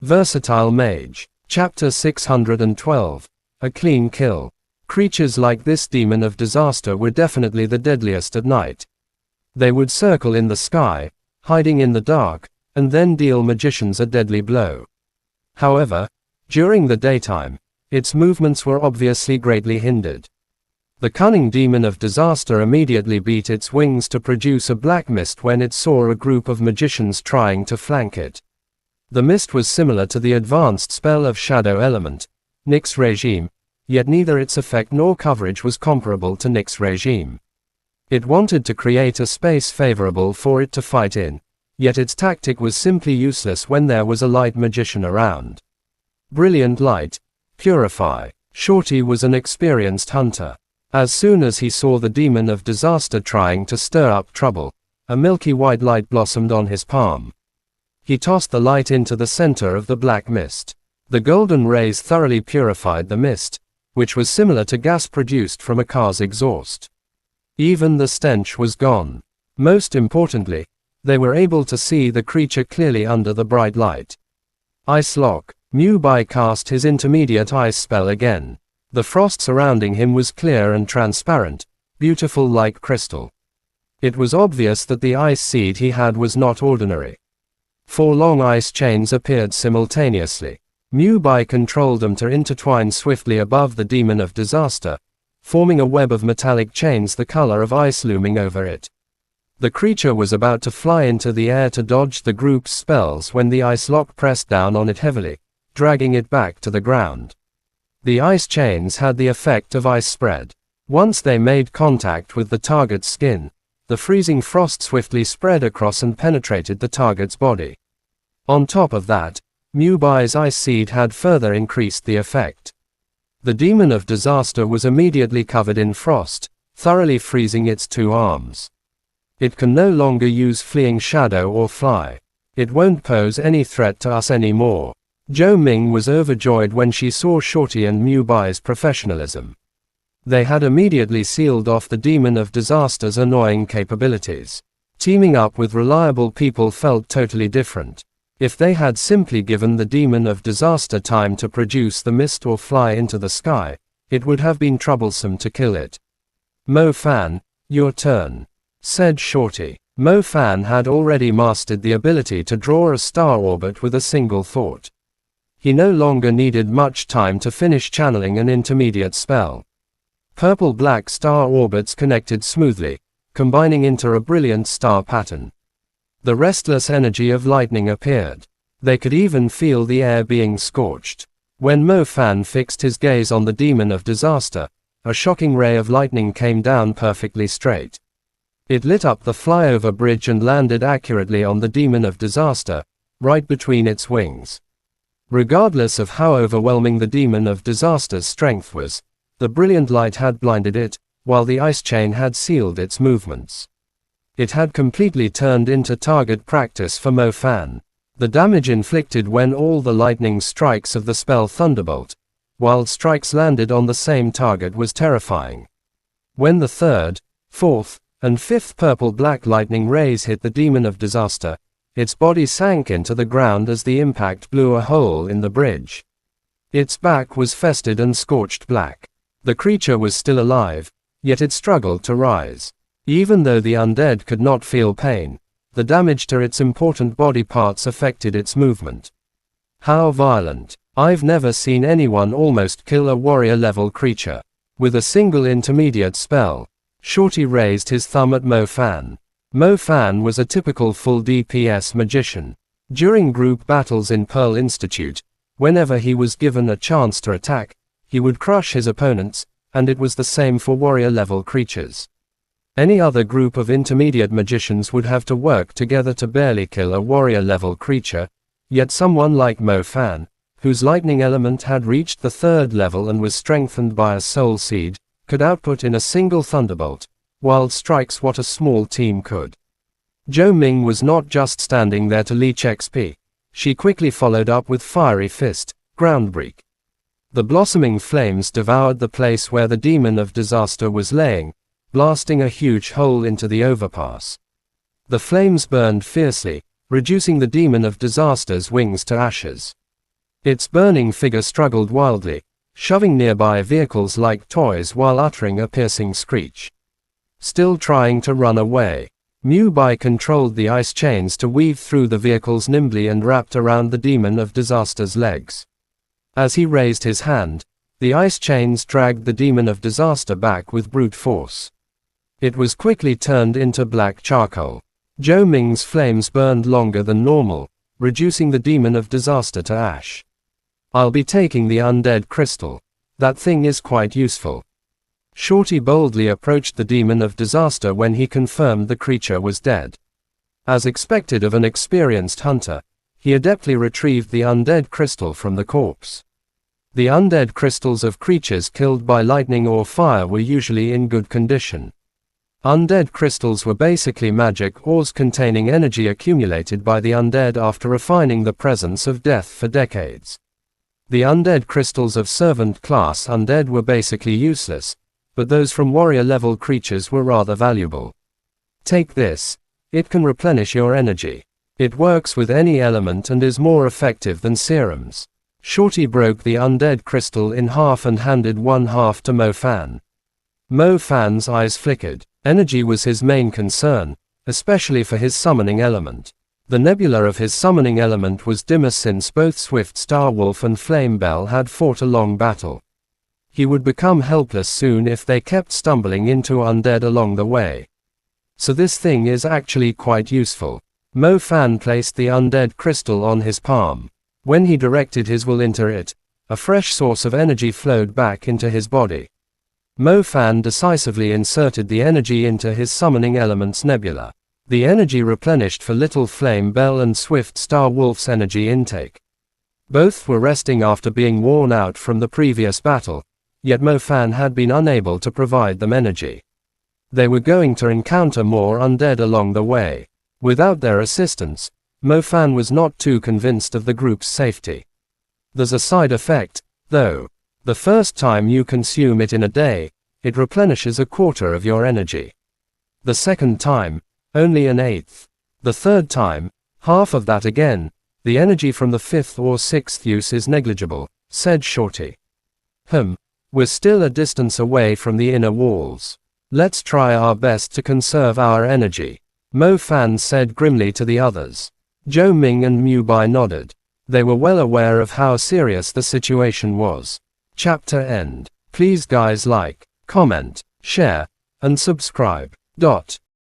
Versatile Mage. Chapter 612. A clean kill. Creatures like this demon of disaster were definitely the deadliest at night. They would circle in the sky, hiding in the dark, and then deal magicians a deadly blow. However, during the daytime, its movements were obviously greatly hindered. The cunning demon of disaster immediately beat its wings to produce a black mist when it saw a group of magicians trying to flank it. The mist was similar to the advanced spell of Shadow Element, Nyx's regime, yet neither its effect nor coverage was comparable to Nyx's regime. It wanted to create a space favorable for it to fight in, yet its tactic was simply useless when there was a light magician around. Brilliant Light. Purify. Shorty was an experienced hunter. As soon as he saw the demon of disaster trying to stir up trouble, a milky white light blossomed on his palm. He tossed the light into the center of the black mist. The golden rays thoroughly purified the mist, which was similar to gas produced from a car's exhaust. Even the stench was gone. Most importantly, they were able to see the creature clearly under the bright light. Ice Lock. Mewbai cast his intermediate ice spell again. The frost surrounding him was clear and transparent, beautiful like crystal. It was obvious that the ice seed he had was not ordinary. 4 long ice chains appeared simultaneously. Mewbai controlled them to intertwine swiftly above the demon of disaster, forming a web of metallic chains the color of ice looming over it. The creature was about to fly into the air to dodge the group's spells when the ice lock pressed down on it heavily, dragging it back to the ground. The ice chains had the effect of ice spread. Once they made contact with the target's skin, the freezing frost swiftly spread across and penetrated the target's body. On top of that, Mewbai's ice seed had further increased the effect. The demon of disaster was immediately covered in frost, thoroughly freezing its 2 arms. It can no longer use fleeing shadow or fly. It won't pose any threat to us anymore. Zhou Ming was overjoyed when she saw Shorty and Mewbai's professionalism. They had immediately sealed off the demon of disaster's annoying capabilities. Teaming up with reliable people felt totally different. If they had simply given the demon of disaster time to produce the mist or fly into the sky, it would have been troublesome to kill it. Mo Fan, your turn, said Shorty. Mo Fan had already mastered the ability to draw a star orbit with a single thought. He no longer needed much time to finish channeling an intermediate spell. Purple-black star orbits connected smoothly, combining into a brilliant star pattern. The restless energy of lightning appeared. They could even feel the air being scorched. When Mo Fan fixed his gaze on the demon of disaster, a shocking ray of lightning came down perfectly straight. It lit up the flyover bridge and landed accurately on the demon of disaster, right between its wings. Regardless of how overwhelming the demon of disaster's strength was, the brilliant light had blinded it, while the ice chain had sealed its movements. It had completely turned into target practice for Mo Fan. The damage inflicted when all the lightning strikes of the spell Thunderbolt, while strikes landed on the same target was terrifying. When the 3rd, 4th, and 5th purple-black lightning rays hit the demon of disaster, its body sank into the ground as the impact blew a hole in the bridge. Its back was festered and scorched black. The creature was still alive, yet it struggled to rise. Even though the undead could not feel pain, the damage to its important body parts affected its movement. How violent. I've never seen anyone almost kill a warrior-level creature. With a single intermediate spell, Shorty raised his thumb at Mo Fan. Mo Fan was a typical full DPS magician. During group battles in Pearl Institute, whenever he was given a chance to attack, he would crush his opponents, and it was the same for warrior-level creatures. Any other group of intermediate magicians would have to work together to barely kill a warrior-level creature, yet someone like Mo Fan, whose lightning element had reached the 3rd level and was strengthened by a soul seed, could output in a single thunderbolt, wild strikes what a small team could. Zhou Ming was not just standing there to leech XP. She quickly followed up with Fiery Fist, Groundbreak. The blossoming flames devoured the place where the demon of disaster was laying, blasting a huge hole into the overpass. The flames burned fiercely, reducing the demon of disaster's wings to ashes. Its burning figure struggled wildly, shoving nearby vehicles like toys while uttering a piercing screech. Still trying to run away, Mewbai controlled the ice chains to weave through the vehicles nimbly and wrapped around the demon of disaster's legs. As he raised his hand, the ice chains dragged the demon of disaster back with brute force. It was quickly turned into black charcoal. Zhou Ming's flames burned longer than normal, reducing the demon of disaster to ash. I'll be taking the undead crystal. That thing is quite useful. Shorty boldly approached the demon of disaster when he confirmed the creature was dead. As expected of an experienced hunter, he adeptly retrieved the undead crystal from the corpse. The undead crystals of creatures killed by lightning or fire were usually in good condition. Undead crystals were basically magic ores containing energy accumulated by the undead after refining the presence of death for decades. The undead crystals of servant class undead were basically useless, but those from warrior-level creatures were rather valuable. Take this. It can replenish your energy. It works with any element and is more effective than serums. Shorty broke the undead crystal in half and handed one half to Mo Fan. Mo Fan's eyes flickered. Energy was his main concern, especially for his summoning element. The nebula of his summoning element was dimmer since both Swift Starwolf and Flame Bell had fought a long battle. He would become helpless soon if they kept stumbling into undead along the way. So this thing is actually quite useful. Mo Fan placed the undead crystal on his palm. When he directed his will into it, a fresh source of energy flowed back into his body. Mo Fan decisively inserted the energy into his summoning element's nebula. The energy replenished for Little Flame Bell and Swift Star Wolf's energy intake. Both were resting after being worn out from the previous battle, yet Mo Fan had been unable to provide them energy. They were going to encounter more undead along the way. Without their assistance, Mo Fan was not too convinced of the group's safety. There's a side effect, though. The first time you consume it in a day, it replenishes a quarter of your energy. The second time, only an eighth. The third time, half of that again. The energy from the fifth or sixth use is negligible, said Shorty. We're still a distance away from the inner walls. Let's try our best to conserve our energy, Mo Fan said grimly to the others. Zhou Ming and Mewbai nodded. They were well aware of how serious the situation was. Chapter end. Please guys like, comment, share, and subscribe.